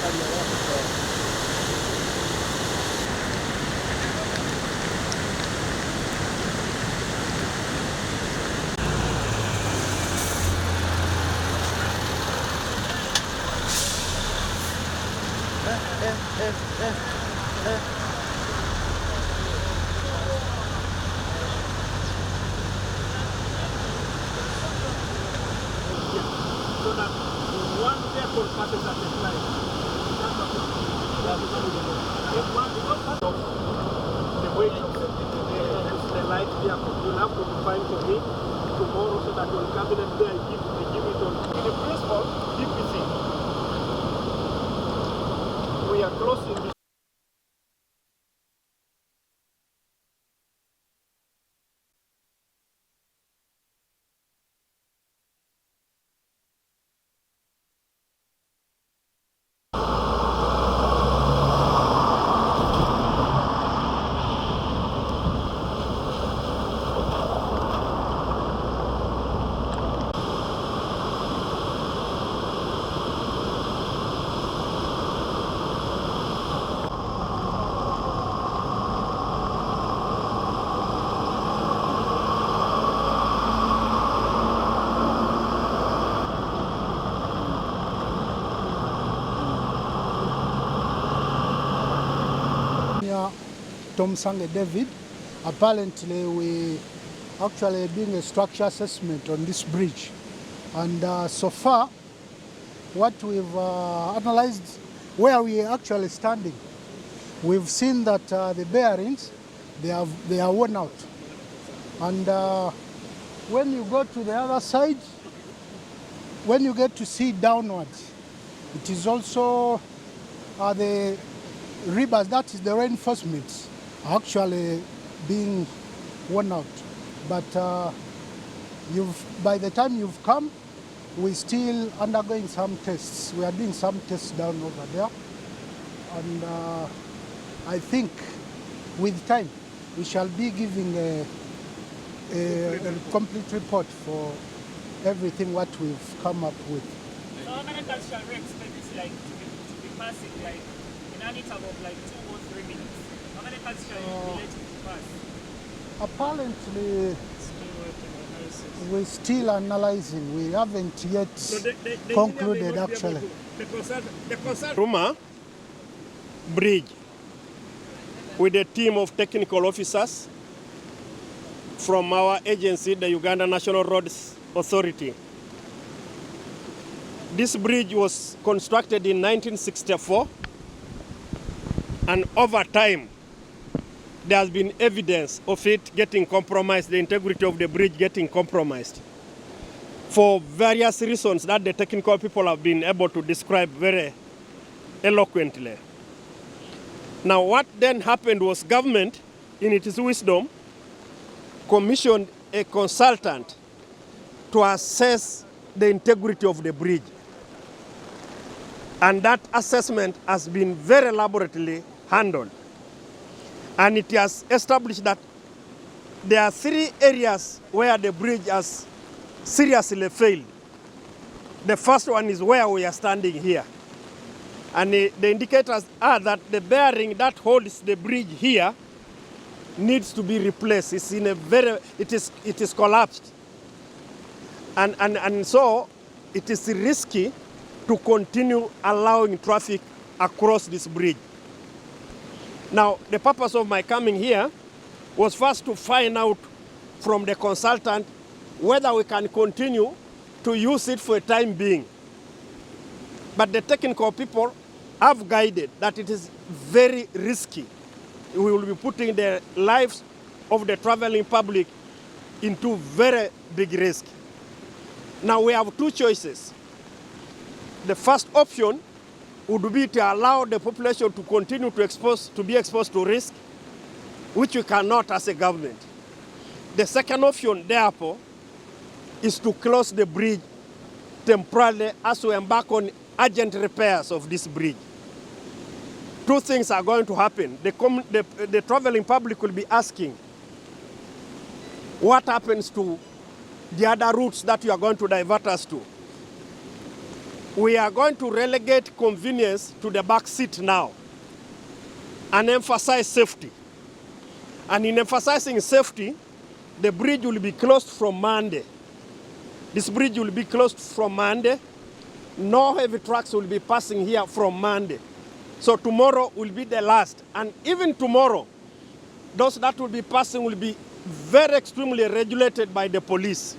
So that one vehicle passes at a time. If one because part of the weight of the light vehicle, you'll have to find for me tomorrow so that you'll come in and there and give it on. In the principle, DPC, we are closing this. Tom Sange David. Apparently we actually doing a structure assessment on this bridge, and so far what we've analyzed where we are actually standing, we've seen that the bearings they are worn out, and when you go to the other side, when you get to see downwards, it is also the rebar, that is the reinforcements, are actually being worn out. But by the time you've come, we're still undergoing some tests. We are doing some tests down over there. And I think with time, we shall be giving a complete report for everything what we've come up with. So how many cars shall we expect this to be passing in an interval of 2 or 3 minutes? How many cars shall you be letting to pass? Apparently, we're still analyzing. We haven't yet concluded actually. The Karuma Bridge with a team of technical officers from our agency, the Uganda National Roads Authority. This bridge was constructed in 1964, and over time there has been evidence of it getting compromised, the integrity of the bridge getting compromised, for various reasons that the technical people have been able to describe very eloquently. Now, what then happened was government, in its wisdom, commissioned a consultant to assess the integrity of the bridge. And that assessment has been very elaborately handled. And it has established that there are 3 areas where the bridge has seriously failed. The first one is where we are standing here. And the indicators are that the bearing that holds the bridge here needs to be replaced. It's in a it is collapsed. And so it is risky to continue allowing traffic across this bridge. Now, the purpose of my coming here was first to find out from the consultant whether we can continue to use it for a time being. But the technical people have guided that it is very risky. We will be putting the lives of the traveling public into very big risk. Now we have 2 choices. The first option would be to allow the population to continue to be exposed to risk, which we cannot as a government. The second option, therefore, is to close the bridge temporarily as we embark on urgent repairs of this bridge. 2 things are going to happen. The traveling public will be asking, what happens to the other routes that you are going to divert us to? we are going to relegate convenience to the back seat now and emphasize safety. And in emphasizing safety, the bridge will be closed from Monday. This bridge will be closed from Monday. No heavy trucks will be passing here from Monday. So tomorrow will be the last. And even tomorrow, those that will be passing will be very extremely regulated by the police.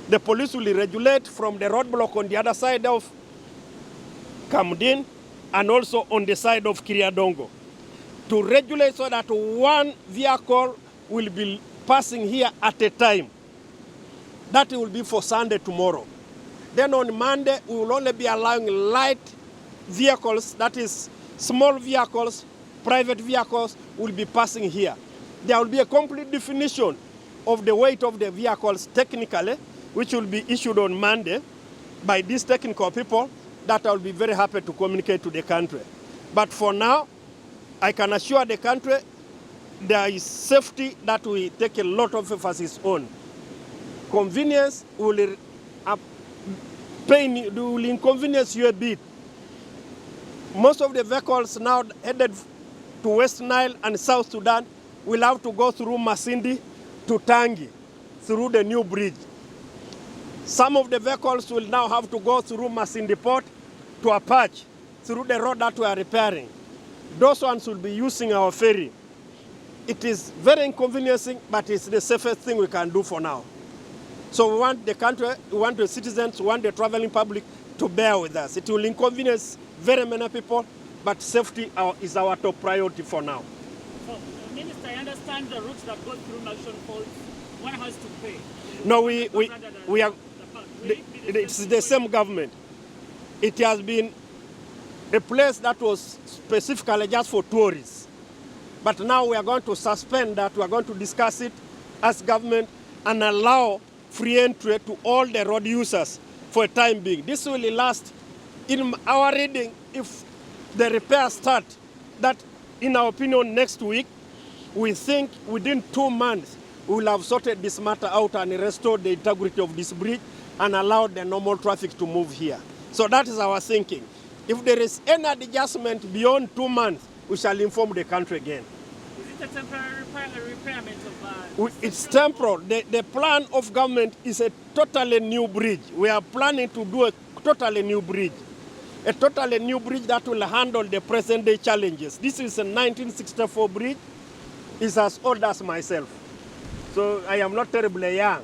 The police will regulate from the roadblock on the other side of Kamudin and also on the side of Kiriadongo to regulate so that one vehicle will be passing here at a time. That will be for Sunday tomorrow. Then on Monday, we will only be allowing light vehicles, that is small vehicles, private vehicles will be passing here. There will be a complete definition of the weight of the vehicles technically, which will be issued on Monday by these technical people that I will be very happy to communicate to the country. But for now, I can assure the country there is safety that we take a lot of emphasis on. Convenience will inconvenience you a bit. Most of the vehicles now headed to West Nile and South Sudan will have to go through Masindi to Tangi, through the new bridge. Some of the vehicles will now have to go through Masindi Port to Apache, through the road that we are repairing. Those ones will be using our ferry. It is very inconveniencing, but it's the safest thing we can do for now. So we want the country, we want the citizens, we want the traveling public to bear with us. It will inconvenience very many people, but safety is our top priority for now. So, Minister, I understand the routes that go through Nation Falls, one has to pay. No, we are, it's the same government. It has been a place that was specifically just for tourists. But now we are going to suspend that, we are going to discuss it as government and allow free entry to all the road users for a time being. This will last, in our reading, if the repairs start, that in our opinion next week, we think within 2 months, we will have sorted this matter out and restored the integrity of this bridge and allowed the normal traffic to move here. So that is our thinking. If there is any adjustment beyond 2 months, we shall inform the country again. Is it a temporary repairment of... It's temporal. The plan of government is a totally new bridge. We are planning to do a totally new bridge. A totally new bridge that will handle the present day challenges. This is a 1964 bridge. It's as old as myself. So I am not terribly young.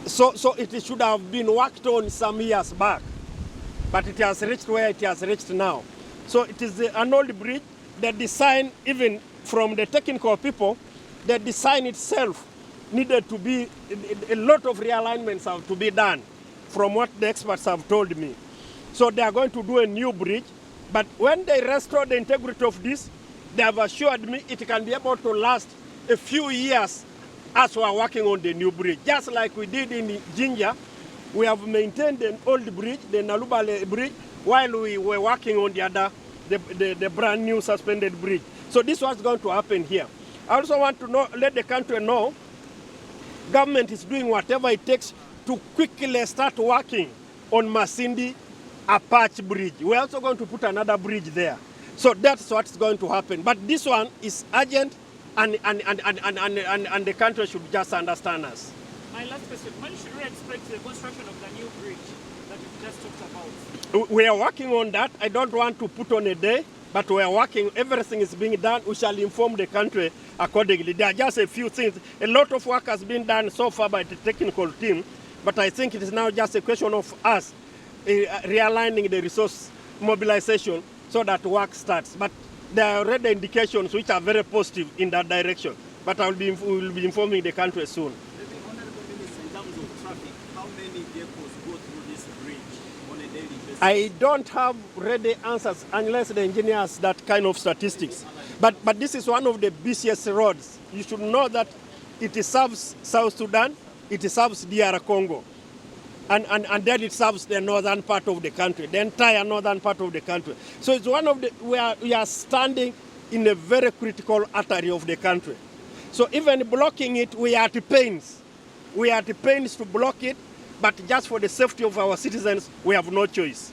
So it should have been worked on some years back. But it has reached where it has reached now. So it is an old bridge. The design, even from the technical people, the design itself needed to be, a lot of realignments have to be done from what the experts have told me. So they are going to do a new bridge, but when they restore the integrity of this, they have assured me it can be able to last a few years as we are working on the new bridge. Just like we did in Jinja, we have maintained an old bridge, the Nalubale bridge, while we were working on the other, the brand new suspended bridge. So this was going to happen here. I also want to let the country know, government is doing whatever it takes to quickly start working on Masindi Apache Bridge. We're also going to put another bridge there. So that's what's going to happen. But this one is urgent, and the country should just understand us. My last question, when should we expect the construction of the new bridge that you just talked about? We are working on that. I don't want to put on a day, but we are working. Everything is being done. We shall inform the country accordingly. There are just a few things. A lot of work has been done so far by the technical team, but I think it is now just a question of us realigning the resource mobilization so that work starts. But there are already indications which are very positive in that direction. But we will be informing the country soon. I don't have ready answers unless the engineer has that kind of statistics. But this is one of the busiest roads. You should know that it serves South Sudan, it serves DR Congo, and then it serves the northern part of the country, the entire northern part of the country. So it's one of the, we are standing in a very critical artery of the country. So even blocking it, we are at pains. We are at pains to block it. but just for the safety of our citizens, we have no choice.